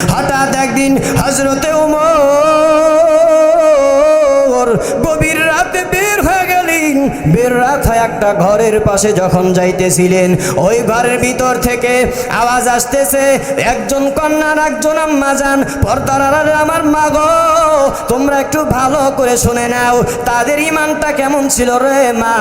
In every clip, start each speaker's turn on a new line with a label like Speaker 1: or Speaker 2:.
Speaker 1: হঠাৎ একদিন হযরতে ওমর গভীর রাতে বের হয়ে গেলেন। বের রাত হয় একটা ঘরের পাশে যখন যাইতেছিলেন, ওই ঘরের ভিতর থেকে আওয়াজ আসতেছে, একজন কন্যার একজন আম্মা যান, পর্দার আড়ালে আমার মা গো, তোমরা একটু ভালো করে শুনে নাও, তাদের ঈমানটা কেমন ছিল রে মা,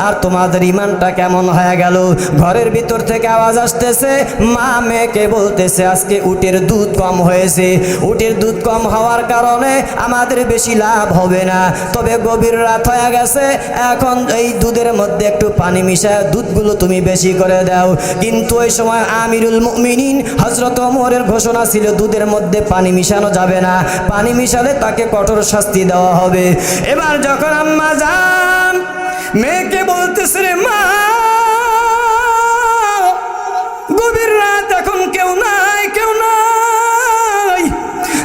Speaker 1: আর তোমাদের ঈমানটা কেমন হয়ে গেল। ঘরের ভিতর থেকে আওয়াজ আসতেছে, মা মেয়েকে বলতেছে আজকে উটের দুধ কম হয়েছে, উটের দুধ কম হওয়ার কারণে আমাদের বেশি লাভ হবে না, তবে গভীর রাত হয়ে গেছে, এখন এই দুধের মধ্যে একটু পানি মিশায় দুধগুলো তুমি বেশি করে দাও। কিন্তু ওই সময় আমিরুল মুমিনিন হযরত ওমরের ঘোষণা ছিল দুধের মধ্যে পানি মিশানো যাবে না, পানি মিশালে তাকে কঠোর শাস্তি দেওয়া হবে। এবার যখন আম্মা যান মেয়েকে বলতেছে, রে মা গভীর রাত, এখন কেউ নাই, কেউ নাই,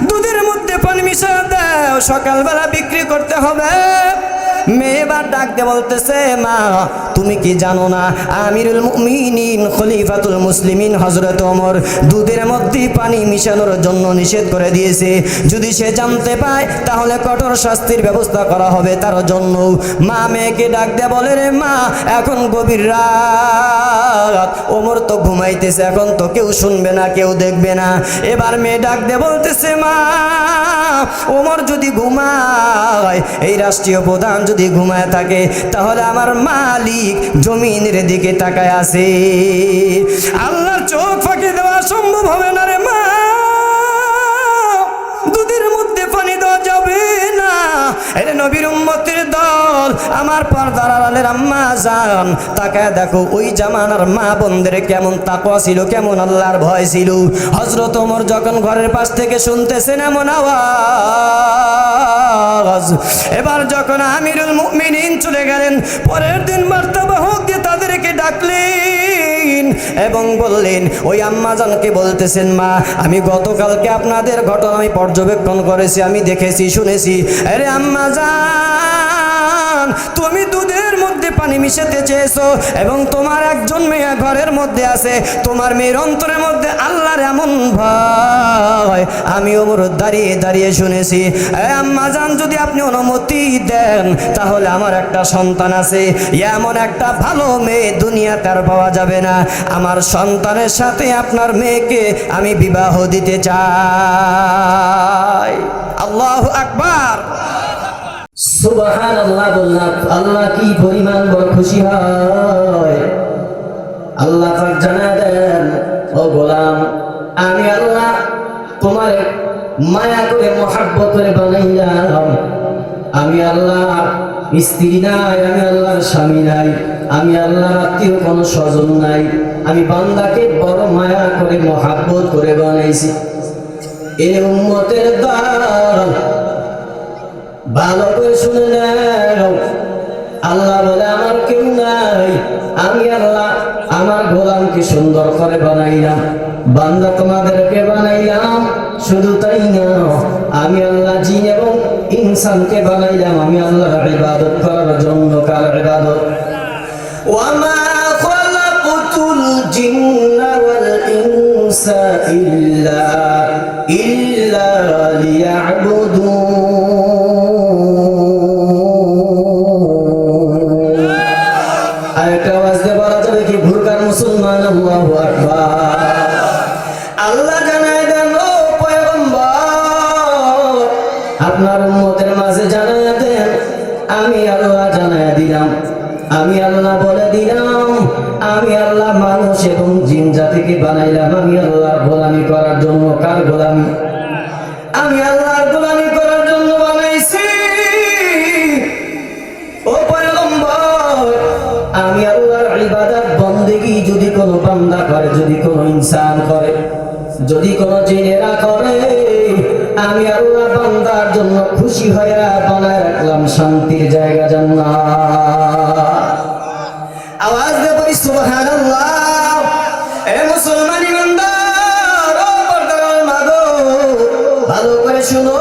Speaker 1: দুধের মধ্যে পানি মিশিয়ে দাও, সকালবেলা বিক্রি করতে হবে। মেয়ে বার ডাক দিয়ে বলতেছে, মা তুমি কি জানো না আমিরুল মুমিনিন খলিফাতুল মুসলিমিন হযরত ওমর দুধের মধ্যে পানি মিশানোর জন্য নিষেধ করে দিয়েছে, যদি সে জানতে পায় তাহলে কঠোর শাস্তির ব্যবস্থা করা হবে তার জন্য। মা মেয়েকে ডাক দিয়ে বলে, রে মা এখন গভীর রাত, ওমর তো ঘুমাইতেছে, এখন তো কেউ শুনবে না, কেউ দেখবে না। এবার মেয়ে ডাক দিয়ে বলতেছে, মা ওমর যদি ঘুমায়, এই রাষ্ট্রীয় প্রধান যদি ঘুমায় থাকে, তাহলে আমার মালিক জমিনের দিকে তাকায় আছে, আল্লাহর চোখ ফাঁকি দেওয়া সম্ভব হবে না রে মা, দুধের মধ্যে পানি দেওয়া যাবে না। এরে নবীর উম্মতের দল, আমার পর্দার আড়ালের আম্মা জান, তাকায় দেখো ওই জামানার মা বোনদের কেমন তাকওয়া ছিল, কেমন আল্লাহর ভয় ছিল। হযরত ওমর যখন ঘরের পাশ থেকে শুনতেছেন এমন আওয়াজ, এবার যখন আমিরুল মুমিনিন চলে গেলেন, পরের দিন বার্তাবাহক দিয়ে তাদেরকে ডাকলেন এবং বললেন, ওই আম্মা জানকে বলতেছেন, মা আমি গতকালকে আপনাদের ঘটনা আমি পর্যবেক্ষণ করেছি, আমি দেখেছি শুনেছি। আরে আম্মা জান, তুমি দুধের মধ্যে পানি মিশাতে চেয়েছো এবং তোমার একজন মেয়ে ঘরের মধ্যে আছে, তোমার মেয়ের অন্তরের মধ্যে আল্লাহর এমন ভয় আমি ওমর দাঁড়িয়ে দাঁড়িয়ে শুনেছি। আম্মা জান যদি আপনি অনুমতি দেন তাহলে আমার একটা সন্তান আছে, এমন একটা ভালো মেয়ে দুনিয়াতে আর পাওয়া যাবে না, আমার সন্তানের সাথে আপনার মেয়েকে আমি বিবাহ দিতে চাই। আল্লাহু আকবার,
Speaker 2: সুবহানাল্লাহ বললাম, আল্লাহ কি পরিমাণ বড় খুশি হয়। আল্লাহ পাক জানায় দেন, ও গোলাম আমি আল্লাহ তোমার মায়া করে মহব্বত করে বানাইলাম, আমি আল্লাহ স্ত্রী নাই, আমি আল্লাহর স্বামী নাই, আমি আল্লাহর আত্মীয় কোনো স্বজন নাই, আমি বান্দাকে বড় মায়া করে মহব্বত করে বানাইছি। এই উম্মতের দল ভালো করে শুনে নাও, আল্লাহ বলে আমার কেউ নাই, আমি আল্লাহ আমার গোলামকে সুন্দর করে বানাইলাম, বান্দা তোমাদেরকে বানাইলাম, শুধু তাই না আমি আল্লাহ জিন এবং ইনসানকে বানাইলাম আমি আল্লাহর ইবাদত করার জন্য। কার ইবাদত? ওয়ামা খালাকতুল জিন্না ওয়াল ইনসা ইল্লা লিয়াবুদুন। আরেকটা আওয়াজ দিয়ে বলা যাবে কি ভুরকার মুসলমান? আল্লাহু আকবার। আল্লাহ জানায় দেন, ও পয়গম্বর আপনার উম্মতের মাঝে জানায় দেন, আমি আল্লাহ জানায় দিলাম, আমি আল্লাহ বলে দিলাম, আমি আল্লাহ মানুষ এবং জিন জাতিকে বানাইলাম আমি আল্লাহর গোলামি করার জন্য। কার গোলামি? আমি আল্লাহর গোলামি করার জন্য বানাইছি। ও পয়গম্বর আমি আল্লাহর ইবাদত বন্দেগী যদি কোনো বান্দা করে, যদি কোনো ইনসান করে, যদি কোনো জিনেরা করে, আমি আল্লাহ বান্দার জন্য খুশি হয়ে বানায় রাখলাম শান্তির জায়গা জান্নাত। আওয়াজ দিয়ে বলি সুবহানাল্লাহ। এ মুসলমান ইমানদার, ও পর্দার মা গো, ভালো করে শুনো,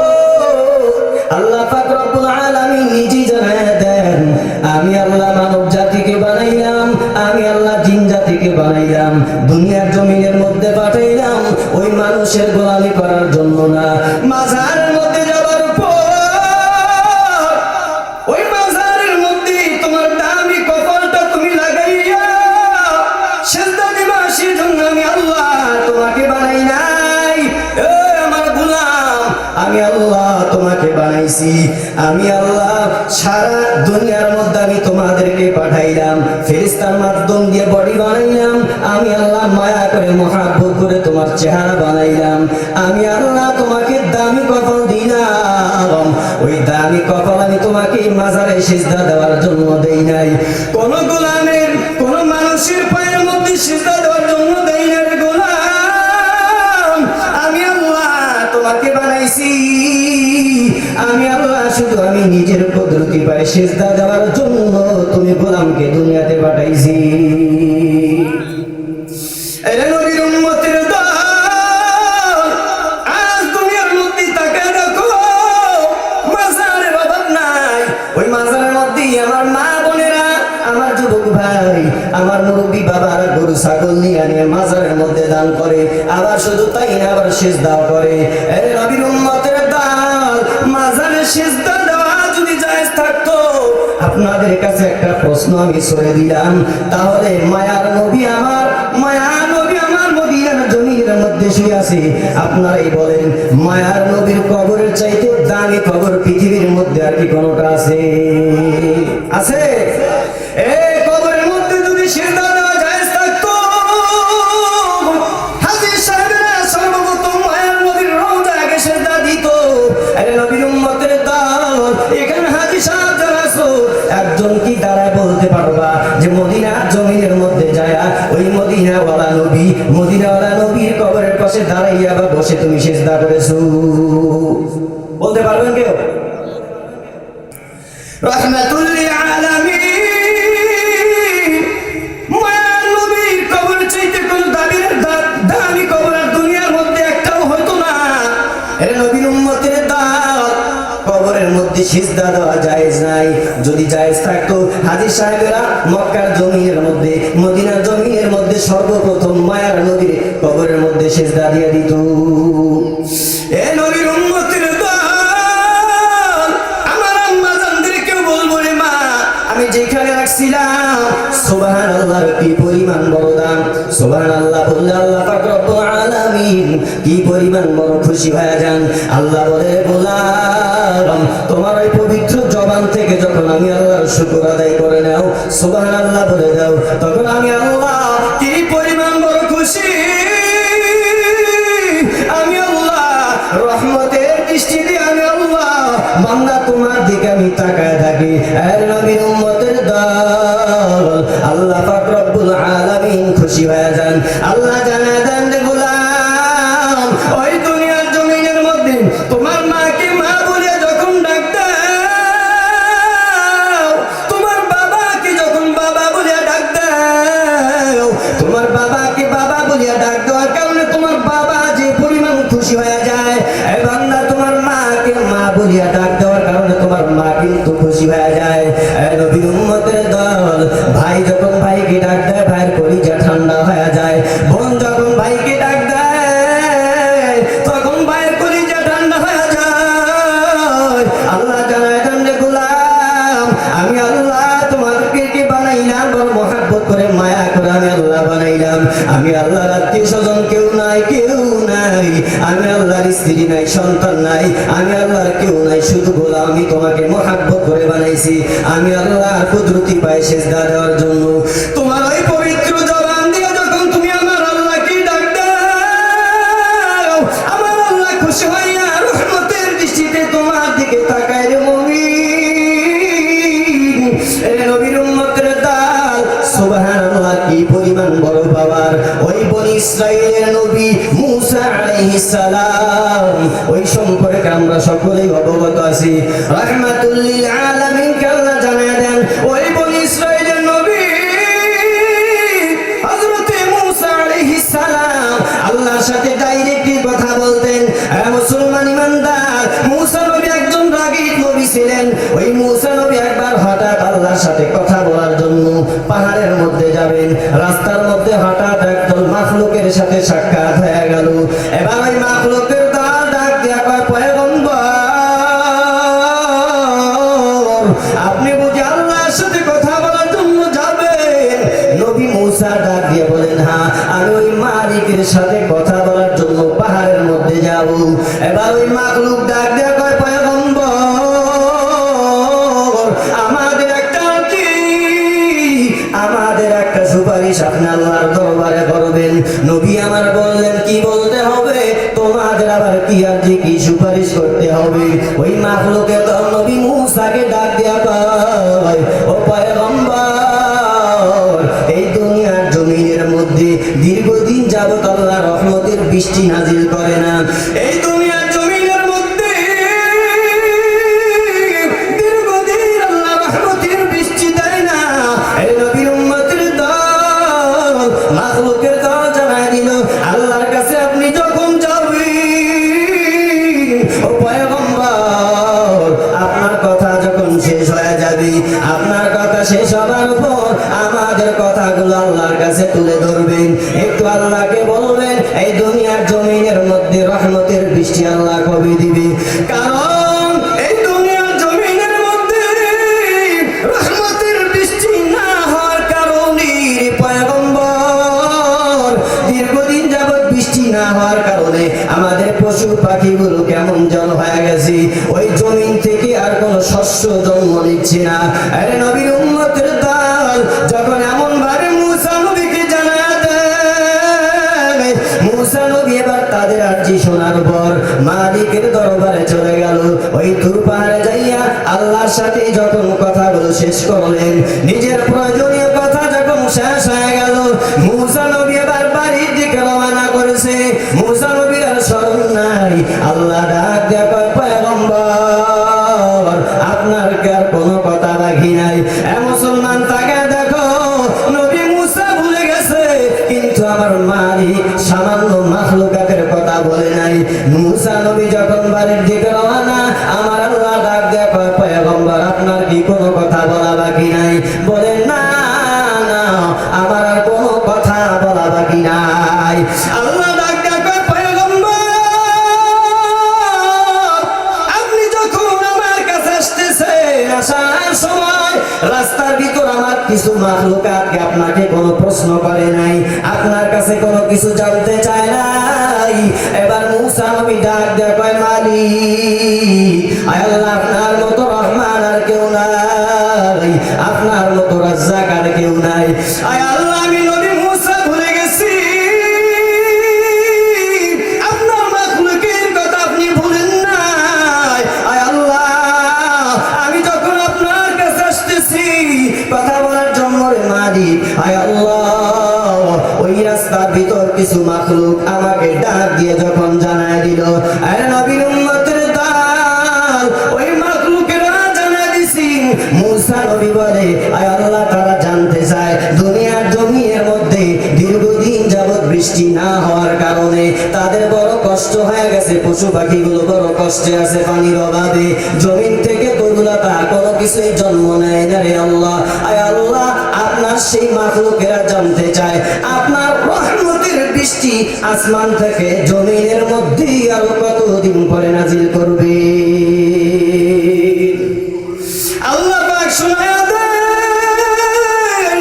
Speaker 2: আল্লাহ পাক রব্বুল আলামিন নিজে জানায় দেন, আমি আল্লাহ মানব জাতিকে বানাইলাম, আমি আল্লাহ জিন জাতিকে বানাইলাম, দুনিয়ার জমিনের মধ্যে পাঠাইলাম ওই মানুষের গোলামি করার আমি আল্লাহ সারা দুনিয়ার মধ্যে আমি তোমাদেরকে পাঠাইলাম, ফেরেশতার মাধ্যম দিয়ে বডি বানাইলাম, আমি আল্লাহ মায়া করে মহাব্বত করে তোমার চেহারা বানাইলাম, আমি আল্লাহ তোমাকে দামি কপাল দিলাম, ওই দামি কপাল আমি তোমাকে মাজারে সিজদা দেওয়ার জন্য দেই নাই, কোন গোলামের কোন মানুষের পায়ের মধ্যে সিজদা দেওয়ার জন্য দেই না রে গোলাম, আমি আল্লাহ তোমাকে বানাইছি, আমি আল্লাহ শুধু আমি নিজের কুদরতি পায়ে সিজদা দেওয়ার জন্য তুমি গোলামকে দুনিয়াতে পাঠাইছি। এরে নবীর উম্মতের দল, আজ দুনিয়ার মধ্যে তাকায় দেখো মাজারের অভাব নাই, ওই মাজারের মধ্যে আমার মা বোনেরা, আমার যুবক ভাই, আমার মুরব্বী বাবারা গরু ছাগল নিয়ে নিয়ে মাজারের মধ্যে দান করে, আবার শুধু তাই না আবার সিজদাও করে। এরে নবীর উম্মতের দল, মাজারে সিজদা দেওয়া যদি জায়েজ থাকতো, আপনাদের কাছে একটা প্রশ্ন আমি ছড়ে দিলাম, তাহলে মায়ার নবী আমার মদিনার জমিনের মধ্যে শুয়ে আছে, আপনারাই বলেন মায়ার নবীর কবরের চাইতে দামি কবর পৃথিবীর মধ্যে আর কি কোনটা আছে? আছে? এই কবরের মধ্যে যদি সিজদা দেওয়া জায়েজ থাকতো, হাজী সাহেবরা সর্বপ্রথম মায়ার নবীর রওজা আগে সিজদা দিত। আরে নবীর উম্মতের দল, এখানে হাজী সাহেব যারা আছো, একজন কি দাঁড়ায় বলতে পারবা যে মদিনার জমিনের মধ্যে যায়া ওই মদিনাওয়ালা নবীর কবরের পাশে দাঁড়াইয়া বা বসে তুমি সিজদা করেছো? বলতে পারবেন কেউ? রাহমাতুল লিল আলামিন, মায়ার নবীর কবর চাইতে কোন দামি কবর আর দুনিয়ার মধ্যে একটাও হতো না। এর নবীর উম্মতের দল, কবরের মধ্যে সিজদা দেওয়া জায়েজ নাই, যদি জায়েজ থাকতো হাজী সাহেবেরা মক্কার জমিনের মধ্যে মদিনার জমিনের মধ্যে সর্বপ্রথম মায়ার নবীর কবরের মধ্যে সিজদা দিয়ে দিত। এ নবীর উম্মতের দল, আমার আম্মা জানদেরকেও বলবো রে মা, আমি যেখানে রাখছিলাম সুবহানাল্লাহ কি পরিমাণ বড় দাম, সুবহানাল্লাহ বললে আল্লাহ পাক রব্বুল আলামিন কি পরিমাণ বড় খুশি হয়ে যান। আল্লাহ বলে গোলাম তোমার ওই পবিত্র জবান থেকে যখন আমি আল্লাহর শুকর আদায় করে নাও, সুবহানাল্লাহ বলে দাও, তখন আমি আল্লাহ কি পরিমাণ বড় খুশি, আমি আল্লাহ রহমতের দৃষ্টি দিয়ে আমি আল্লাহ বান্দা তোমার দিকে আমি তাকায় থাকি। এর নবীর উম্মতের দল, আল্লাহ পাক রব্বুল আলামিন খুশি হয়ে যান। আল্লাহ জানায় দেন রে গোলাম, ওই দুনিয়ার জমিনের মধ্যে তোমার মাকে মা বলে যখন ডাক দাও, তোমার বাবাকে যখন বাবা বলে ডাক দাও, তোমার বাবাকে বাবা বলে ডাক দেওয়ার কারণে তোমার বাবা যে পরিমাণ খুশি হয়ে যায়, এই বান্দা তোমার মাকে মা বলিয়া ডাক দেওয়ার কারণে তোমার মা কিন্তু খুশি হয়ে যায়। এই নবীর উম্মতের দল, ভাই যখন ভাইকে ডাক দেয় ভাইয়ের কলিজা ঠান্ডা হয়ে যায়, বোন যখন ভাইকে ডাক দেয় তখন ভাইয়ের কলিজা ঠান্ডা হয়ে যায়। আল্লাহ জানায় দেন রে গোলাম, আমি আল্লাহ তোমাদেরকে কি বানাইলাম, বড় মহব্বত করে মায়া করে আমি আল্লাহ বানাইলাম। আমি আল্লাহর আত্মীয় স্বজন কেউ নাই, আমি আল্লাহর স্ত্রী নাই, সন্তান নাই, আমি আল্লাহর কেউ নাই, শুধু গোলাম আমি তোমাকে মহব্বত করে বানাইছি, আমি আল্লাহর কুদরতি পায়ে সিজদা দেওয়ার জন্য। তোমার ওই পবিত্র জবান দিয়ে যখন তুমি আমার আল্লাহকে ডাক দাও, আমার আল্লাহ খুশি হইয়া রহমতের দৃষ্টিতে তোমার দিকে তাকায় রে মুমিন। এ নবীর উম্মতের দল, সুবহানাল্লাহ কি পরিমাণ বড় পাওয়ার। ওই বনি ইসরাইলের নবী মুসা আলাইহিস সালাম, ওই সম্পর্কে আমরা সকলেই অবগত আছি। রাহমাতুল লিল আলামিন কে আল্লাহ জানায় দেন, ওই বনি ইসরাইলের নবী হযরত মুসা আলাইহিস সালাম আল্লাহর সাথে ডাইরেক্টলি কথা বলতেন। মুসলমান ইমানদার, মুসা নবী একজন রাগী নবী ছিলেন। ওই মুসা নবী একবার হঠাৎ আল্লাহর সাথে কথা বলার জন্য পাহাড়ের মধ্যে যাবেন, রাস্তার মধ্যে হঠাৎ একদল মাখলুকের সাথে সাক্ষাৎ হয়ে গেল। এবার ওই মাখলুকের দল ডাক দিয়া কয়, পয়গম্বর আপনি বুঝি আল্লাহর সাথে কথা বলার জন্য যাবেন? নবী মুসা ডাক দিয়ে বলেন, হ্যাঁ আমি ওই মালিকের সাথে কথা বলার জন্য পাহাড়ের মধ্যে যাব। এবার ওই মাখলুক ডাক দিয়ে কয়, পয়গম্বর আবার কি আর যে কি সুপারিশ করতে হবে। ওই মাখলুকের দল নবী মূসাকে ডাক দেয়া কয়, ও পয়গম্বর, এই দুনিয়ার জমিনের মধ্যে দীর্ঘদিন যাবত আল্লাহ রহমতের বৃষ্টি নাজিল করে না। এই দুনিয়ার জমিনের মধ্যে দীর্ঘদিন আল্লাহ রহমতের বৃষ্টি দেয় না। এই নবীর উম্মতের দল মাখলুকের দল জানায় দিল, আল্লাহর কাছে আপনি যখন যাবেন, ও পয়গম্বর, আপনার কথা যখন শেষ হয়ে যাবে, আপনার কথা শেষ হবার পর আমাদের কথাগুলো আল্লাহর কাছে তুলে ধরবেন। একটু আল্লাহকে বলবেন এই দুনিয়ার জমিনের মধ্যে রহমতের বৃষ্টি আল্লাহ কবে দিবে। কারণ এই দুনিয়ার জমিনের মধ্যে রহমতের বৃষ্টি না হওয়ার কারণে পয়গম্বর, দীর্ঘদিন যাবত বৃষ্টি না হওয়ার কারণে আমাদের পশু পাখিগুলো কেমন জল হয়ে গেছে, ওই জমিন থেকে আর কোন শস্য জন্ম নিচ্ছে না। আরে নবীর উম্মতের দল যখন এমন ভাবে মূসা নবীকে জানায় দেয়, মূসা নবী এবার তাদের আর্জি শোনার পর মালিকের দরবারে চলে গেল। ওই তুর পাহাড়ে যাইয়া আল্লাহর সাথে যখন কথাগুলো শেষ করলেন, নিজের প্রয়োজনীয় কথা যখন শেষ হয়ে গেল, মূসা নবী এবার বাড়ির দিকে রওনা করেছে। মূসা নবীর আর স্মরণ নাই। আল্লাহ ডাক দেয়া কয়, পয়গম্বর, আপনার কি আর কোনো কথা বাকি নাই? মুসলমান তাকে দেখো, নবী মূসা ভুলে গেছে, কিন্তু আমার মালিক সামান্য মাখলুকাতের কথা বলে নাই। মূসা নবী যখন বাড়ির দিকে রওনা, আমার আল্লাহ ডাক দেয়া কয়, পয়গম্বর, আপনার কি কোনো কথা বলা বাকি নাই? বলেন, না না, আমার আর কোনো কথা বলা বাকি নাই। আল্লাহ ডাক দেয়া কয়, পয়গম্বর, আপনি যখন আমার কাছে আসতেছেন, আসার সময় রাস্তার ভিতর আমার কিছু মাখলুকাতকে আপনাকে কোনো প্রশ্ন করে নাই, আপনার কাছে কোনো কিছু জানতে চায় নাই। এবার মূসা নবী ডাক দেয়া কয়, মালিক, আয় আল্লাহ, আপনার মতো রহমান আর কেউ নাই, আপনার মতো রাজ্জাক আর কেউ নাই। আয় আল্লাহ, আমি নবী মূসা ভুলে গেছি, আপনার মাখলুকের কথা আপনি ভুলেন নাই। আয় আল্লাহ, আমি যখন আপনার কাছে আসতেছি কথা বলার জন্য, রে মালিক, আয় আল্লাহ, ওই রাস্তার ভিতর কিছু মাখলুক আমাকে ডাক দিয়ে যখন জানায় দিল, আরে নবীর উম্মতের দল, ওই মাখলুকেরা জানায় দিছি। মূসা নবী বলে, আয় আল্লাহ, তারা জানতে চায় দুনিয়ার জমিনের মধ্যে দীর্ঘদিন যাবত বৃষ্টি না হওয়ার কারণে তাদের বড় কষ্ট হয়ে গেছে, পশু পাখিগুলো বড় কষ্টে আছে পানির অভাবে, জমিন থেকে তরুলতা কোনো কিছুই জন্ম নেয় না। রে আল্লাহ, আয় আল্লাহ, আপনার সেই মাখলুকেরা জানতে চায় আপনার রহমতের বৃষ্টি আসমান থেকে জমিনের মধ্যে আরো কতদিন পরে নাজিল করবে। আল্লাহ পাক শোনায়া দেন,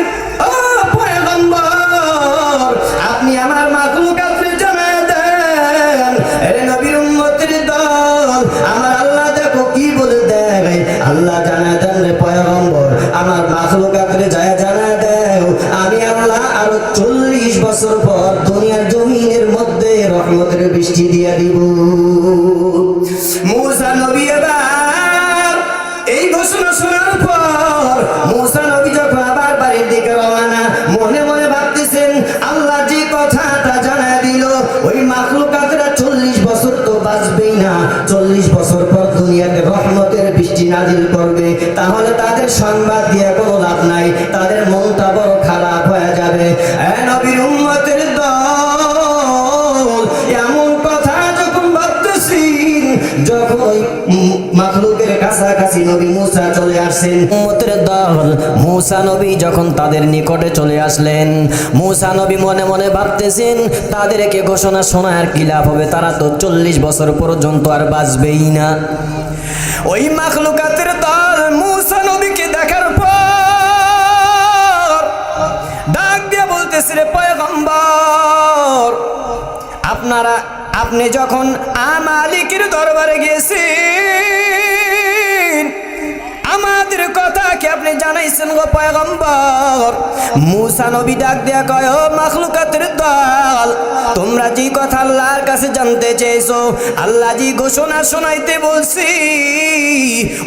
Speaker 2: ও পয়গম্বর, আপনি আমার মাখলুকাতকে জানায়া দেন। আরে নবীর উম্মতের দল, আমার আল্লাহ দেখো কি বলে দেয়। আল্লাহ জানায়া দেন, রে পয়গম্বর, আমার মাখলুকাতকে যায় জানায়া দেও, আমি আল্লাহ আরো 40 বছর পর দুনিয়ার জমিনের মধ্যে রহমতের বৃষ্টি দিয়া দিব। মূসা নবী এবার এই ঘোষণা শোনার পর মূসা নবী যখন আবার বাড়ির দিকে রওনা, মনে মনে ভাবতেছেন, আল্লাহ যে কথাটা জানায় দিল, ওই মাখলুকাতরা 40 বছর তো বাঁচবেই না, 40 বছর পর দুনিয়াতে রহমতের বৃষ্টি নাজিল করবে, তাহলে তাদের সংবাদ দিয়ে কোনো লাভ নাই, তাদের মনটা বড় খারাপ হয়ে যাবে। নবীর উম্মতের দল এমন কথা যখন ভাবতেছি, যখন ওই মাখলুকের কাছাকাছি নবী মূসা চলে আসছেন, উম্মতের দল মূসা নবী যখন তাদের নিকটে চলে আসলেন, মূসা নবী মনে মনে ভাবতেছেন, তাদেরকে ঘোষণা শোনা আর কি লাভ হবে, তারা তো 40 বছর পর্যন্ত আর বাঁচবেই না। ওই মাখলুকাতের দল মূসা নবীকে দেখার পর ডাক দিয়ে বলতেছে, রে পয়গম্বর, আপনি যখন মালিকের দরবারে গিয়েছেন, আমাদের কথা
Speaker 1: কি আপনি জানাইছেন গো পয়গম্বর? মূসা নবী ডাক দেয়া কয়, ও মাখলুকাতের দল, তোমরা যে কথা আল্লাহর কাছে জানতে চেয়েছো, আল্লাহ যে ঘোষণা শোনাইতে বলছি,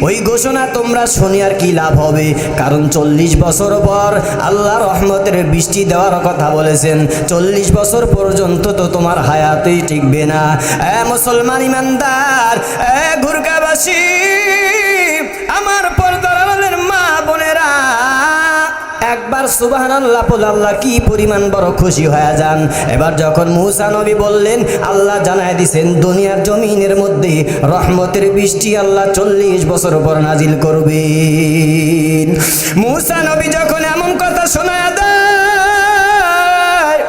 Speaker 1: ওই ঘোষণা তোমরা শুনে আর কি লাভ হবে? কারণ 40 বছর পর আল্লাহ রহমতের বৃষ্টি দেওয়ার কথা বলেছেন। 40 বছর পর্যন্ত তো তোমার হায়াতেই টিকবে না। মুসলমান ইমানদার, গুরগাবাসী, আমার পর্দার আড়ালের মা বোনেরা, একবার সুবহানাল্লাহ বলে আল্লাহ কি পরিমাণ বড় খুশি হয়ে যান। এবার যখন মূসা নবী বললেন, আল্লাহ জানায় দিয়েছেন দুনিয়ার জমিনের মধ্যে রহমতের বৃষ্টি আল্লাহ 40 বছর পর নাজিল করবেন। মূসা নবী যখন এমন কথা শোনায় দেয়,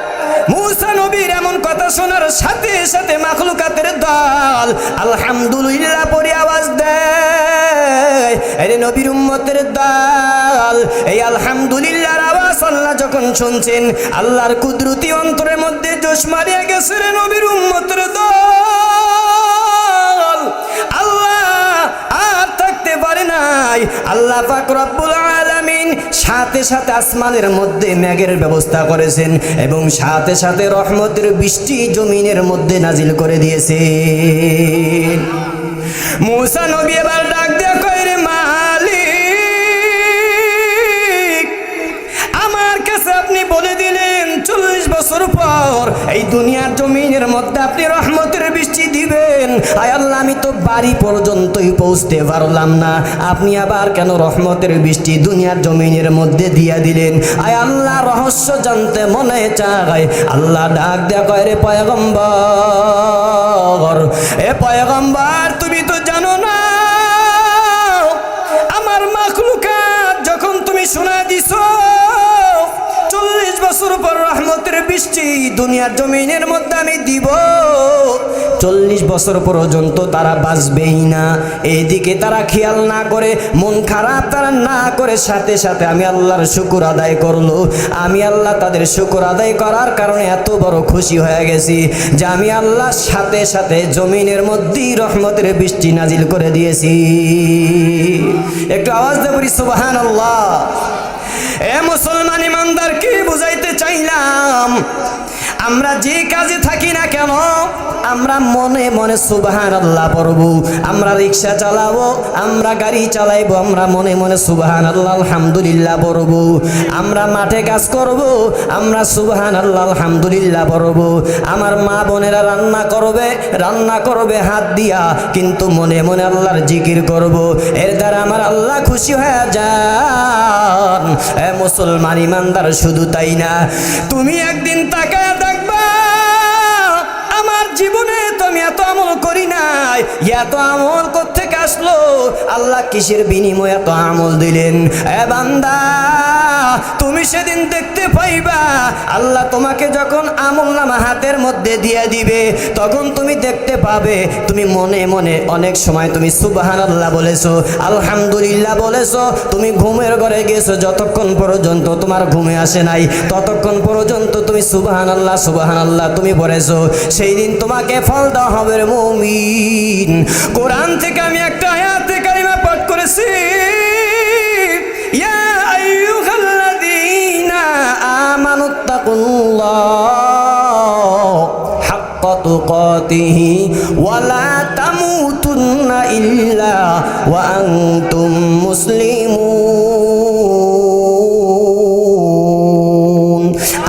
Speaker 1: মূসা নবীর এমন কথা শোনার সাথে সাথে মাখলুকাতের দল আলহামদুলিল্লাহ পরে আওয়াজ দেয়। আরে নবীর উম্মতের দল, এই আলহামদুলিল্লাহর আওয়াজ আল্লাহ যখন শুনছেন, আল্লাহর কুদরতি অন্তরের মধ্যে জোশ মারিয়া গেছে রে নবীর উম্মতের দল। আল্লাহ আর থাকতে পারে নাই। আল্লাহ পাক রব্বুল আলামিন সাথে সাথে আসমানের মধ্যে মেঘের ব্যবস্থা করেছেন এবং সাথে সাথে রহমতের বৃষ্টি জমিনের মধ্যে নাজিল করে দিয়েছেন। মূসা নবী এবার ডাক দেয়া কয়, রে মালিক, আমার কাছে আপনি বলে দিলেন 40 বছর পর এই দুনিয়ার জমিনের মধ্যে আপনি রহমতের বৃষ্টি দিবেন। আয় আল্লাহ, আমি তো বাড়ি পর্যন্তই পৌঁছতে পারলাম না, আপনি আবার কেন রহমতের বৃষ্টি দুনিয়ার জমিনের মধ্যে দিয়া দিলেন? আয় আল্লাহ, রহস্য জানতে মনে চায়। আল্লাহ ডাক দেয়া কয়, রে পয়গম্বর, এ পয়গম্বর, তুমি তো জানো না আমার মাখলুকাত যখন তুমি শোনা দিছো 40 বছর পর রহমতের বৃষ্টি দুনিয়ার জমিনের মধ্যে আমি দিব, 40 বছর পর্যন্ত তারা বাঁচবেই না। এইদিকে তারা খেয়াল না করে, মন খারাপ তারা না করে, সাথে সাথে আমি আল্লাহর শুকর আদায় করলো। আমি আল্লাহ তাদের শুকর আদায় করার কারণে এত বড় খুশি হয়ে গেছি যে আমি আল্লাহ সাথে সাথে জমিনের মধ্যেই রহমতের বৃষ্টি নাজিল করে দিয়েছি। একটু আওয়াজ দিয়ে বলি সুবহানাল্লাহ। এ মুসলমান ইমানদার, কি বুঝাইতে চাইলাম? আমরা যে কাজে থাকি না কেন, আমরা মনে মনে সুবহানাল্লাহ পড়বো। আমরা রিক্সা চালাবো, আমরা গাড়ি চালাইবো, আমরা মনে মনে সুবহানাল্লাহ আলহামদুলিল্লাহ পড়বো। আমরা মাঠে কাজ করব, আমরা সুবহানাল্লাহ আলহামদুলিল্লাহ পড়বো। আমার মা বোনেরা রান্না করবে হাত দিয়া, কিন্তু মনে মনে আল্লাহর জিকির করব। এর দ্বারা আমার আল্লাহ খুশি হয়ে যান। এ মুসলমান ইমানদার, শুধু তাই না, তুমি একদিন তাকায় দেখবা আমার জীবনে তো আমি এত আমল করি নাই, এত আমল কোত্থেকে আসলো? আল্লাহ কিসের বিনিময়ে এত আমল দিলেন? এ বান্দা, তুমি সেদিন দেখতে পাইবা আল্লাহ তোমাকে যখন আমলনামা হাতের মধ্যে দিয়ে দিবে, তখন তুমি দেখতে পাবে তুমি মনে মনে অনেক সময় তুমি সুবহানাল্লাহ বলেছো, আলহামদুলিল্লাহ বলেছো, তুমি ঘুমের ঘরে গেছো, যতক্ষণ পর্যন্ত তোমার ঘুমে আসে নাই ততক্ষণ পর্যন্ত তুমি সুবহানাল্লাহ সুবহানাল্লাহ তুমি বলেছো। সেই দিন তোমাকে ফল দেওয়া হবে রে মুমিন। কোরআন থেকে আমি একটা আয়াতে কারিমা পাঠ করেছি, ইয়া আইয়ুহাল্লাযীনা আমানুত্তাকুল্লাহ হাক্কা তুকাতিহি ওয়া লা তামুতুন্না ইল্লা ওয়া আনতুম মুসলিমুন।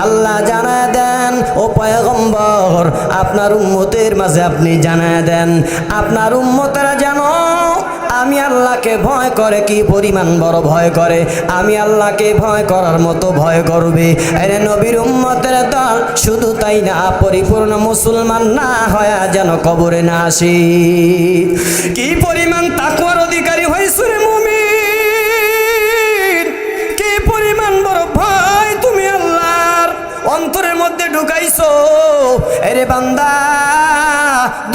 Speaker 1: আল্লাহ জানায় দেন, ও পয়গম্বর, আপনার উম্মতের মাঝে আপনি জানায় দেন, আপনার উম্মতেরা যেন আমি আল্লাহকে ভয় করে। কি পরিমাণ বড় ভয় করে? আমি আল্লাহকে ভয় করার মতো ভয় করবে। আরে নবীর উম্মতের দল, শুধু তাই না, পরিপূর্ণ মুসলমান না হয় যেন কবরে না আসে। কি পরিমাণ তাকওয়ার অধিকারী হয়েছে রে মুমিন! কি পরিমাণ বড় ভয় তুমি আল্লাহর অন্তরের মধ্যে ঢুকাইছো। আরে বান্দা,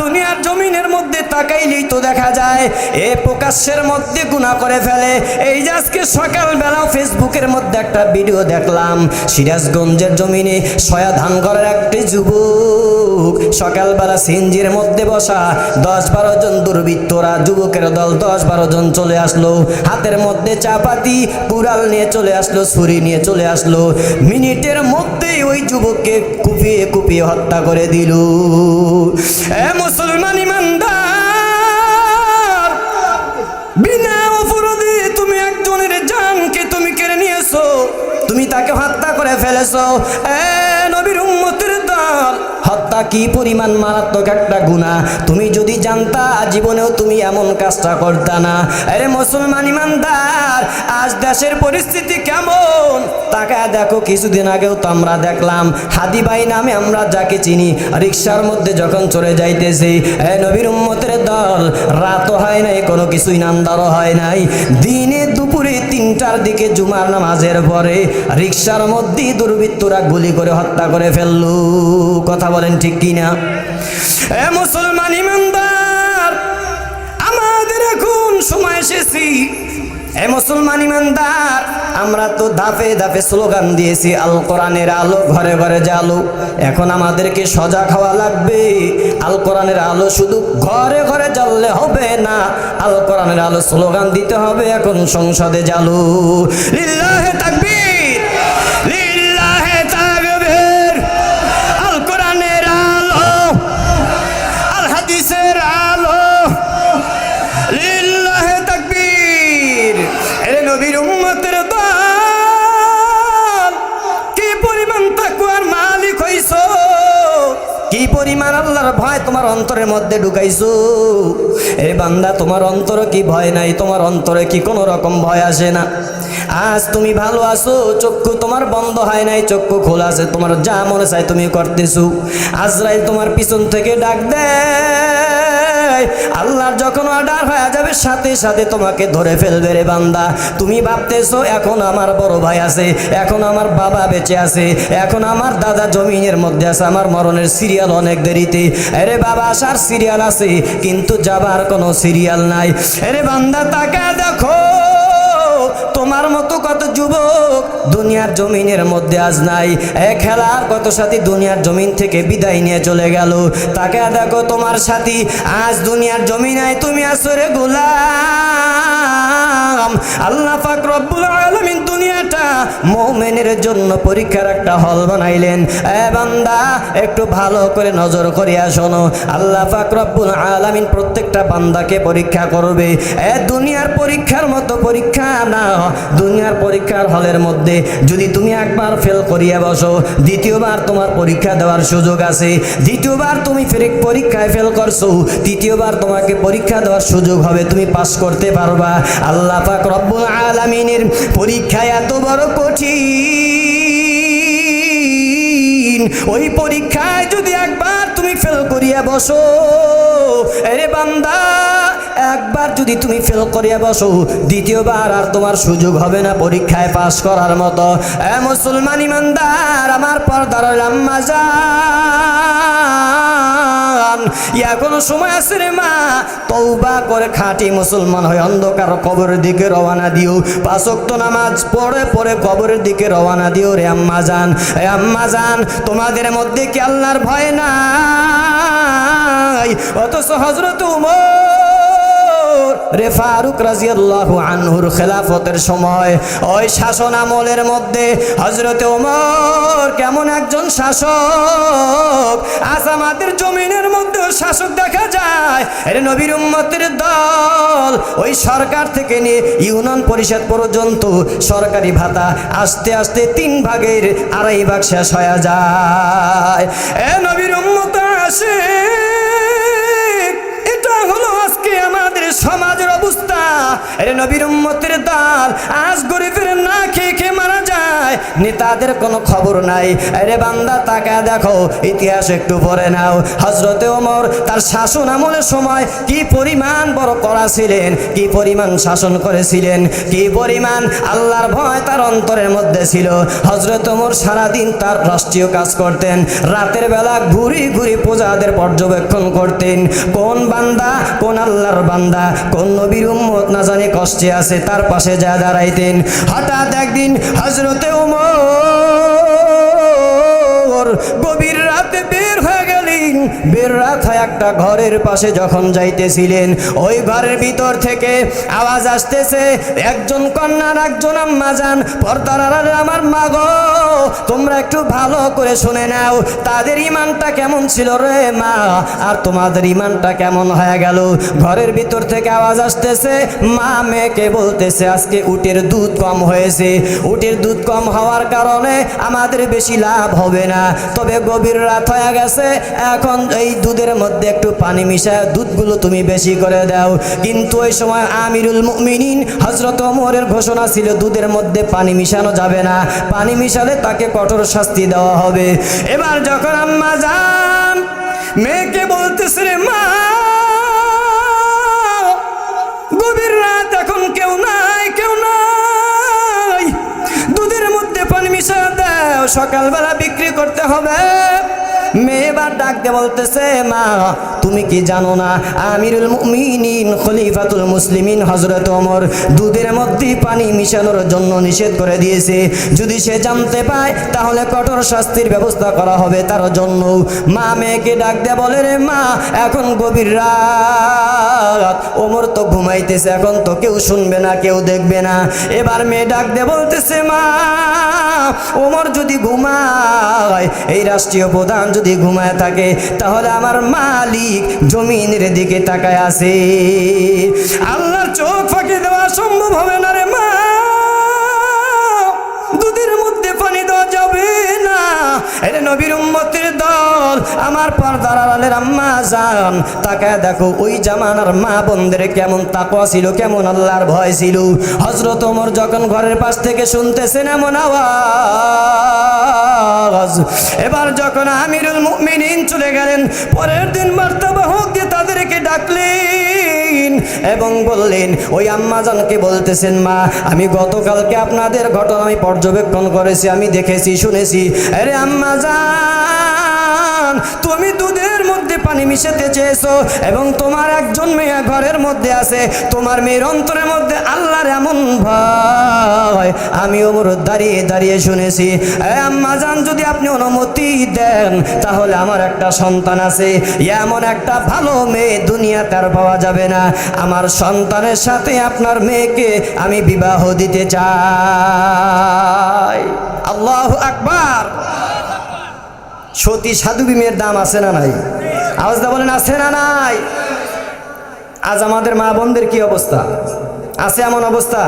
Speaker 1: দুনিয়ার জমিনের মধ্যে তাকাইলেই তো দেখা যায় এ প্রকাশ্যের মধ্যে গুনাহ করে ফেলে। এই যে আজকে সকালবেলা ফেসবুকের মধ্যে একটা ভিডিও দেখলাম, সিরাজগঞ্জের জমিনে সয়া ধান ঘরের একটি যুবক সকালবেলা সিএনজির মধ্যে বসা 10-12 জন দুর্বৃত্তরা, যুবকের দল 10-12 জন চলে আসলো, হাতের মধ্যে চাপাতি কুড়াল নিয়ে চলে আসলো, ছুরি নিয়ে চলে আসলো। মিনিটের মধ্যেই ওই যুবককে কুপিয়ে কুপিয়ে হত্যা করে দিল। এ মুসলমান ইমানদার, বিনা অপরাধে তুমি একজনের জানকে তুমি কেড়ে নিয়েছো, তুমি তাকে হত্যা করে ফেলেছো। এ নবীর উম্মতের দল, হত্যা কি পরিমাণ মারাত্মক একটা গুনাহ, তুমি যদি জানতা জীবনেও তুমি এমন কাজটা করতা না। আরে মুসলমান ইমানদার, আজ দেশের পরিস্থিতি কেমন তাকায় দেখো। কিছুদিন আগেও তো আমরা দেখলাম হাদি ভাই নামে আমরা যাকে চিনি, রিকশার মধ্যে যখন চলে যাইতেছে, এ নবীর উম্মতের দল, রাতও হয় নাই, কোনো কিছুই নান্দারও হয় নাই, দিনে দুপুরে 3টার দিকে জুমার নামাজের পরে রিকশার মধ্যে দুর্বৃত্তরা গুলি করে হত্যা করে ফেললো। কথা বলেন ঠিক কিনা? এ মুসলমান ইমানদার, আমাদের এখন সময় এসেছি। এ মুসলমান ইমানদার, আমরা তো ধাপে ধাপে স্লোগান দিয়েছি আল কোরআনের আলো ঘরে ঘরে জ্বালো। এখন আমাদেরকে সজাগ হওয়া লাগবে। আল কোরআনের আলো শুধু ঘরে ঘরে জ্বললে হবে না, আল কোরআনের আলো স্লোগান দিতে হবে এখন সংসদে জ্বালো। লিল্লাহে তাকবীর, লিল্লাহে তাকবীর। আল কোরআনের আলো, আল হাদিসের আলো, লিল্লাহে তাকবীর। এরে নবীর উম্মতের দল, কি পরিমাণ তাকওয়ার মালিক হইছো, কি পরিমাণ আল্লাহর ভয় তোমার অন্তরের মধ্যে ঢুকাইছো। এ বান্দা, তোমার অন্তরে কি ভয় নাই? তোমার অন্তরে কি কোনো রকম ভয় আসে না? আজ তুমি ভালো আছো, চক্ষু তোমার বন্ধ হয় নাই, চক্ষু খোলা আছে, তোমার যা মনে চাই তুমি করতেছো। আজরাইল তোমার পিছন থেকে ডাক দেয়, আল্লাহর যখন অর্ডার হয়ে যাবে সাথে সাথে তোমাকে ধরে ফেলবে। রে বান্দা, তুমি ভাবতেছো এখন আমার বড় ভাই আছে, এখন আমার বাবা বেঁচে আছে, এখন আমার দাদা জমিনের মধ্যে আছে, আমার মরণের সিরিয়াল অনেক দেরিতে। আরে বাবা, আসার সিরিয়াল আছে কিন্তু যাবার কোনো সিরিয়াল নাই। আরে বান্দা, তাকা দেখো, তোমার মতো কত যুবক দুনিয়ার জমিনের মধ্যে আজ নাই। এক খেলার কত সাথী দুনিয়ার জমিন থেকে বিদায় নিয়ে চলে গেল। তাকে দেখো, তোমার সাথী আজ দুনিয়ার জমিন নাই, তুমি আসরে গোলাম। আল্লাহ পাক রব্বুল আলামিন দুনিয়াটা মুমিনের জন্য পরীক্ষার একটা হল বানাইলেন। এ বান্দা, একটু ভালো করে নজর করিয়া শোনো, আল্লাহ পাক রব্বুল আলামিন প্রত্যেকটা বান্দাকে পরীক্ষা করবে। এ দুনিয়ার পরীক্ষার মতো পরীক্ষা না, দুনিয়ার পরীক্ষার হলের মধ্যে যদি তুমি একবার ফেল করিয়া বসো, দ্বিতীয়বার তোমার পরীক্ষা দেওয়ার সুযোগ আছে। দ্বিতীয়বার তুমি পরীক্ষায় ফেল করছো, তৃতীয়বার তোমাকে পরীক্ষা দেওয়ার সুযোগ হবে, তুমি পাস করতে পারবা। আল্লাহ পাক রব্বুল আলামিনের পরীক্ষা এত বড় কঠিন, ওই পরীক্ষায় যদি একবার তুমি ফেল করিয়া বসো, আরে বান্দা, একবার যদি তুমি ফেল করিয়া বসো, দ্বিতীয়বার আর তোমার সুযোগ হবে না পরীক্ষায় পাস করার মতো। এ মুসলমান ইমানদার, আমার পর্দার আম্মা জান, এখনো সময় আছে রে মা, তওবা করে খাঁটি মুসলমান হয়ে অন্ধকার কবরের দিকে রওনা দিও। 5 ওয়াক্ত নামাজ পড়ে পড়ে কবরের দিকে রওনা দিও রে আম্মা জান। এ আম্মা জান, তোমাদের মধ্যে কি আল্লাহর ভয় নাই? অথচ হযরত ওমর রে ফারুক রাদিয়াল্লাহু আনহুর খেলাফতের সময়, ওই শাসন আমলের মধ্যে হযরত ওমর কেমন একজন শাসক, আজ আমাদের জমিনের মধ্যে শাসক দেখা যায়। এর নবীর উম্মতের দল, ওই সরকার থেকে নিয়ে ইউনিয়ন পরিষদ পর্যন্ত সরকারি ভাতা আস্তে আস্তে 3 ভাগের 2.5 ভাগ শেষ হয়ে যায়। এ নবীর উম্মত আসে, এটা হলো আজকে আমাদের সমাজের অবস্থা। আরে নবীর উম্মতের দল আজ গরিবের না খেয়ে খেয়ে মারা যায়, নেতাদের কোনো খবর নাই। আরে বান্দা তাকায় দেখো, ইতিহাস একটু পড়ে নাও। হযরতে ওমর তার শাসন আমলের সময় কি পরিমাণ বড় কড়া ছিলেন, কি পরিমাণ শাসন করেছিলেন, কি পরিমাণ আল্লাহর ভয় তার অন্তরের মধ্যে ছিল। হযরত ওমর সারাদিন তার রাষ্ট্রীয় কাজ করতেন, রাতের বেলা ঘুরি ঘুরি প্রজাদের পর্যবেক্ষণ করতেন। কোন বান্দা, কোন আল্লাহর বান্দা, কোন নবীর উম্মত না জানি কষ্টে আছে, তার পাশে যা দাঁড়াইতেন। হঠাৎ একদিন হযরতে ওমর গভীর রাতে বের হয়ে গেলেন। বের রাত হয় একটা ঘরের পাশে যখন যাইতেছিলেন, ওই ঘরের ভিতর থেকে আওয়াজ আসতেছে, একজন কন্যা একজন আম্মা যান, পর্দার আড়ালে আমার মা গো, তোমরা একটু ভালো করে শুনে নাও, তাদের ইমানটা কেমন ছিল রে মা, আর তোমাদের ইমানটা কেমন হয়ে গেল। ঘরের ভিতর থেকে আওয়াজ আসতেছে, মা মেয়েকে বলতেছে আজকে উটের দুধ কম হয়েছে, উটের দুধ কম হওয়ার কারণে আমাদের বেশি লাভ হবে না, তবে গভীর রাত হয়ে গেছে, এখন এই দুধের মধ্যে একটু পানি মিশায় দুধগুলো তুমি বেশি করে দাও। কিন্তু ওই সময় আমিরুল মুমিনিন হযরত ওমরের ঘোষণা ছিল দুধের মধ্যে পানি মিশানো যাবে না, পানি মিশালে তাকে কঠোর শাস্তি দেওয়া হবে। এবার যখন আম্মা যান মেয়েকে বলতেছে, রে মা, গভীর রাত, এখন কেউ নাই, কেউ নাই, দুধের মধ্যে পানি মিশা দাও, সকালবেলা বিক্রি করতে হবে। মেয়ে এবার ডাক দিয়ে বলতেছে, মা তুমি কি জানো না আমিরুল মুমিনিন খলিফাতুল মুসলিমিন হযরত ওমর দুধের মধ্যে পানি মিশানোর জন্য নিষেধ করে দিয়েছে, যদি সে জানতে পায় তাহলে কঠোর শাস্তির ব্যবস্থা করা হবে তার জন্য। মা মেয়েকে ডাক দিয়ে বলে, রে মা, এখন গভীর রাত, ওমর তো ঘুমাইতেছে, এখন তো কেউ শুনবে না, কেউ দেখবে না। এবার মেয়ে ডাক দিয়ে বলতেছে, মা ওমর যদি ঘুমায়, এই রাষ্ট্রীয় প্রধান যদি ঘুমায় থাকে, তাহলে আমার মালিক জমিনের দিকে তাকায় আছে, আল্লাহর চোখ ফাঁকি দেওয়া সম্ভব হবে না রে মা, দুধের মধ্যে পানি দেওয়া যাবে না। এরে নবীর উম্মতের দল, আমার পর্দার আড়ালের আম্মা জান, তাকায় দেখো ওই জামানার মা বোনদের কেমন তাকওয়া ছিল, কেমন আল্লাহর ভয় ছিল। হযরত ওমর যখন ঘরের পাশ থেকে শুনতেছেন এমন আওয়াজ, এবার যখন আমিরুল মুমিনিন চলে গেলেন, পরের দিন বার্তাবাহক দিয়ে তাদেরকে ডাকলেন এবং বললেন, ওই আম্মাজানকে বলতেছেন, মা আমি গতকালকে আপনাদের ঘটনা আমি পর্যবেক্ষণ করেছি, আমি দেখেছি, শুনেছি। আরে আম্মাজান, তুমি দুধের মধ্যে পানি মিশাতে চেয়েছো এবং তোমার একজন মেয়ে ঘরের মধ্যে আছে, তোমার মেয়ের অন্তরের মধ্যে আল্লাহর এমন ভয় আমি ওমর দাঁড়িয়ে দাঁড়িয়ে শুনেছি। আম্মাজান, যদি আপনি অনুমতি দেন তাহলে আমার একটা সন্তান আছে, এমন একটা ভালো মেয়ে দুনিয়াতে আর পাওয়া যাবে না, আমার সন্তানের সাথে আপনার মেয়েকে আমি বিবাহ দিতে চাই। আল্লাহু আকবার। সতী সাধবী মেয়ের দাম আছে না নাই? আওয়াজটা বলেন, আছে না নাই? আজ আমাদের মা বোনদের কি অবস্থা? আছে এমন অবস্থা,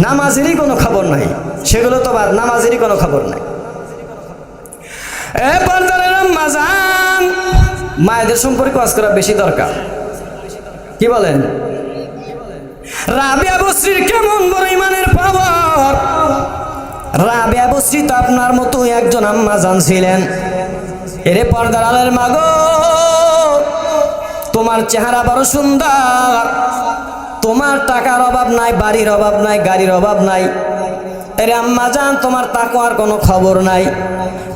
Speaker 1: নামাজেরই কোনো খবর নাই, সেগুলো তো বাদ, নামাজেরই কোনো খবর নাই। এ পর্দারের আম্মা জান, মায়েদের সম্পর্কে ওয়াজ করা বেশি দরকার, কি বলেন? রাবিয়া বসরির কেমন বড় ইমানের পাওয়ার। রাবিয়া বসরি তো আপনার মতো একজন আম্মা জান ছিলেন। এরে পর্দার আলের মা গো, তোমার চেহারা বড় সুন্দর, তোমার টাকার অভাব নাই, বাড়ির অভাব নাই, গাড়ির অভাব নাই। এরে আম্মা জান, তোমার তাকওয়ার কোনো খবর নাই।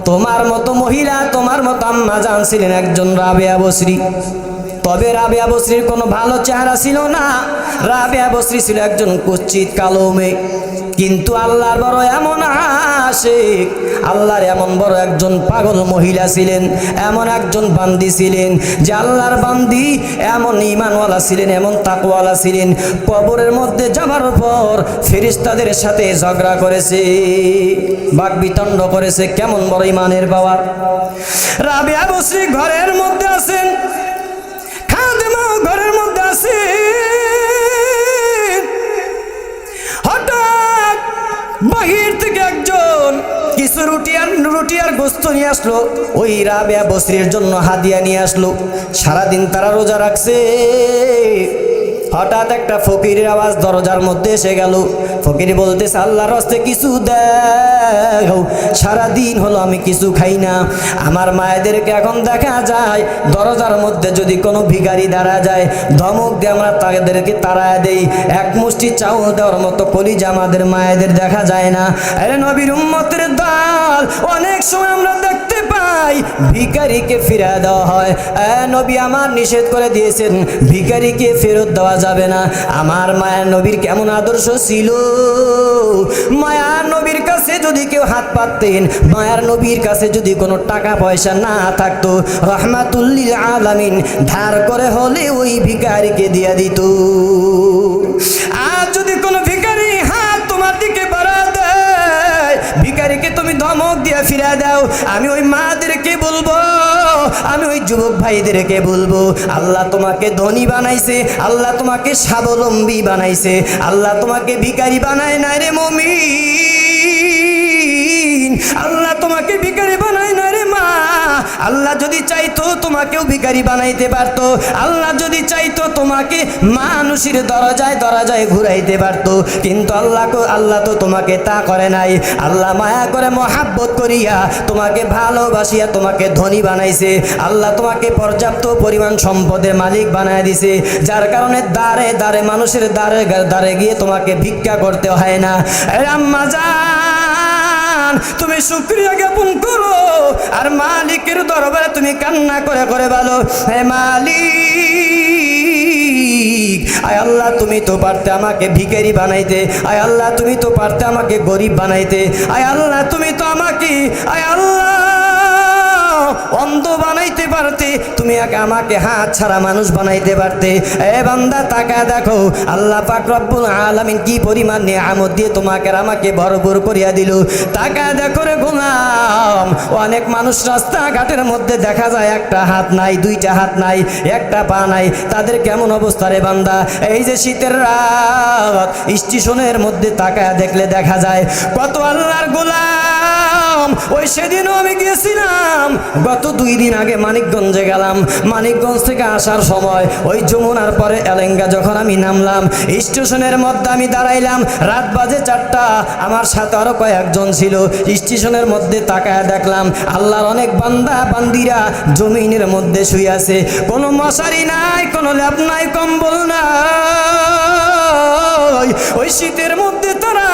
Speaker 1: তোমার মতো মহিলা, তোমার মতো আম্মা জান ছিলেন একজন রাবিয়া বসরি। তবে রাবিয়া বসরির কোনো ভালো চেহারা ছিল না, রাবিয়া বসরি ছিল একজন কুচ্ছিত কালো মেয়ে। কিন্তু আল্লাহর বড় এমন আশিক, আল্লাহর এমন বড় একজন পাগল মহিলা ছিলেন, এমন একজন বান্দি ছিলেন যে আল্লাহর বান্দি, এমন ঈমানওয়ালা ছিলেন, এমন তাকওয়ালা ছিলেন, কবরের মধ্যে যাবার পর ফেরেশতাদের সাথে ঝগড়া করেছে, বাকবিতণ্ড করেছে। কেমন বড় ঈমানের পাওয়ার। রাবিয়া বসরি ঘরের মধ্যে আছেন, খাদেমাও ঘরের মধ্যে আছে। হঠাৎ বাহির থেকে একজন কিছু রুটি আর গোস্ত নিয়ে আসলো, ওই রাবিয়া বসরির জন্য হাদিয়া নিয়ে আসলো। সারাদিন তারা রোজা রাখছে। হঠাৎ একটা ফকিরের আওয়াজ দরজার মধ্যে এসে গেল। ফকির বলতেছে, আল্লাহর রাস্তায় কিছু দাও, সারাদিন হলো আমি কিছু খাই না। আমার মায়েদেরকে এখন দেখা যায় দরজার মধ্যে যদি কোনো ভিখারি দাঁড়া যায়, ধমক দিয়ে আমরা তাদেরকে তাড়ায় দেই। এক মুষ্টি চাউ দেওয়ার মতো কলিজা আমাদের মায়েদের দেখা যায় না। আরে নবীর উম্মতের দল, অনেক সময় আমরা দেখতে পাই ভিখারিকে ফিরা দেওয়া হয়। নবী আমার নিষেধ করে দিয়েছেন, ভিখারিকে ফেরত দেওয়া যাবে না। আমার মায়ের নবীর কেমন আদর্শ ছিল! মায়ার নবীর কাছে যদি কেউ হাত পাততেন, মায়ার নবীর কাছে যদি কোনো টাকা পয়সা না থাকতো, রহমাতুল লিল আলামিন ধার করে হলে ওই ভিখারিকে দিয়ে দিত। আর যদি কোনো ভিখারি হাত তোমার দিকে বাড়া দেয়, ভিখারিকে তুমি ধমক দিয়ে ফিরা দাও, আমি ওই মাদেরকে বলবো, আমি ওই যুবক ভাইদেরকে বলবো, আল্লাহ তোমাকে ধনী বানাইছে, আল্লাহ তোমাকে স্বাবলম্বী বানাইছে, আল্লাহ তোমাকে ভিখারি বানায় নাই রে মুমিন। আল্লাহ তোমাকে ভিখারি বানায় না রে মা। আল্লাহ যদি চাইতো তোমাকেও ভিখারি বানাইতে পারতো। আল্লাহ যদি চাইতো তোমাকে মানুষের দরজায় দরজায় ঘুরাইতে পারতো, কিন্তু আল্লাহ তো তোমাকে তা করে নাই। আল্লাহ মায়া করে মহাব্বত করিয়া তোমাকে ভালোবাসিয়া তোমাকে ধনী বানাইছে। আল্লাহ তোমাকে পর্যাপ্ত পরিমাণ সম্পদের মালিক বানায় দিছে, যার কারণে দাঁড়ে দাঁড়ে মানুষের দাঁড়ে দাঁড়ে গিয়ে তোমাকে ভিক্ষা করতে হয় না। আম্মা জান, তুমি শুকরিয়া জ্ঞাপন করো আর মালিকের দরবারে তুমি কান্না করে করে বলো, হে মালিক, আয় আল্লাহ তুমি তো পারতে আমাকে ভিখারি বানাইতে, আয় আল্লাহ তুমি তো পারতে আমাকে গরিব বানাইতে, আয় আল্লাহ তুমি তো আমাকে, আয় আল্লাহ অন্ধ বানাইতে পারতে, তুমি আমাকে হাত ছাড়া মানুষ বানাইতে পারতে। এ বান্দা তাকা দেখো, আল্লাহ পাক রব্বুল আলামিন কি পরিমাণ নিয়ামত দিয়ে তোমাকে আর আমাকে ভরপুর করিয়া দিল। তাকা দেখো রে গোলাম, অনেক মানুষ রাস্তাঘাটের মধ্যে দেখা যায় একটা হাত নাই, দুইটা হাত নাই, একটা পা নাই, তাদের কেমন অবস্থা রে বান্দা। এই যে শীতের রাত, স্টেশনের মধ্যে তাকায় দেখলে দেখা যায় কত আল্লাহর গোলাম। ওই সেদিনও আমি গিয়েছিলাম, গত 2 দিন আগে মানিকগঞ্জে গেলাম। মানিকগঞ্জ থেকে আসার সময় ওই যমুনার পরে এলেঙ্গা যখন আমি নামলাম, স্টেশনের মধ্যে আমি দাঁড়াইলাম, রাত বাজে 4টা। আমার সাথে আরো কয়েকজন ছিল। স্টেশনের মধ্যে তাকায় দেখলাম আল্লাহর অনেক বান্দা বান্দিরা জমিনের মধ্যে শুয়ে আছে। কোনো মশারি নাই, কোনো ল্যাপ নাই, কম্বল নাই। ওই শীতের মধ্যে তারা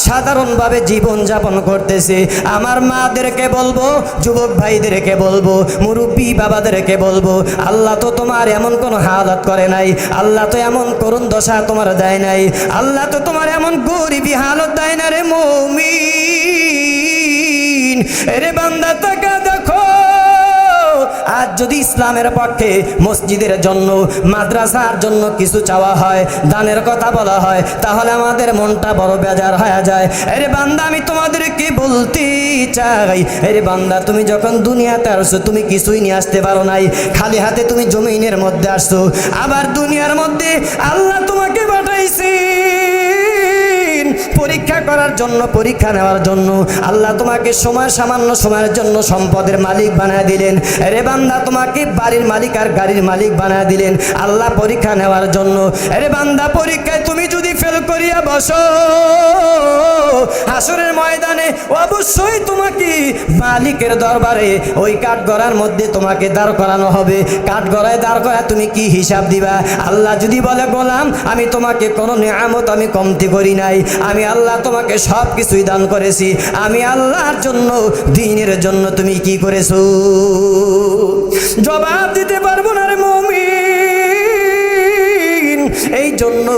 Speaker 1: সাধারণভাবে জীবন যাপন করতেছে। আমার মাদেরকে বলবো, যুবক ভাইদেরকে বলবো, মুরব্বী বাবাদেরকে বলবো, আল্লাহ তো তোমার এমন কোনো হালাত করে নাই, আল্লাহ তো এমন করুণ দশা তোমার দেয় নাই, আল্লাহ তো তোমার এমন গরিবী হালত দেয় না রে মুমিন। এরে বান্দা তাকা দেখো, আজ যদি ইসলামের পক্ষে মসজিদের জন্য, মাদ্রাসার জন্য কিছু চাওয়া হয়, দানের কথা বলা হয়, তাহলে আমাদের মনটা বড় বেজার হয়ে যায়। আরে বান্দা, আমি তোমাদেরকে বলতে চাই, আরে বান্দা, তুমি যখন দুনিয়াতে আসছো তুমি কিছুই নিয়ে আসতে পারো নাই, খালি হাতে তুমি জমিনের মধ্যে আসছো। আবার দুনিয়ার মধ্যে আল্লাহ তোমাকে পাঠাইছে পরীক্ষা করার জন্য, পরীক্ষা নেওয়ার জন্য। আল্লাহ তোমাকে সামান্য সময়ের জন্য সম্পদের মালিক বানায় দিলেন। রে বান্দা, তোমাকে বাড়ির মালিক আর গাড়ির মালিক বানায় দিলেন আল্লাহ পরীক্ষা নেওয়ার জন্য। রে বান্দা, পরীক্ষায় তুমি যদি ফেল করিয়া বসো, হাসরের ময়দানে অবশ্যই তোমাকে মালিকের দরবারে ওই কাঠগড়ার মধ্যে তোমাকে দাঁড় করানো হবে। কাঠগড়ায় দাঁড় করা তুমি কি হিসাব দিবা? আল্লাহ যদি বলে, গোলাম, আমি তোমাকে কোনো নিয়ামত আমি কমতি করি নাই, আমি আল্লাহ তোমাকে সব কিছুই দান করেছি, আমি আল্লাহর জন্য, দ্বীনের জন্য তুমি কি করেছো? জবাব দিতে পারবো না রে মুমিন। এই জন্য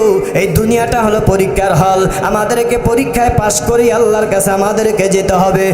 Speaker 1: এই দুনিয়াটা হলো পরীক্ষার হল। আমাদেরকে পরীক্ষায় পাশ করে আল্লাহর কাছে আমাদেরকে যেতে হবে।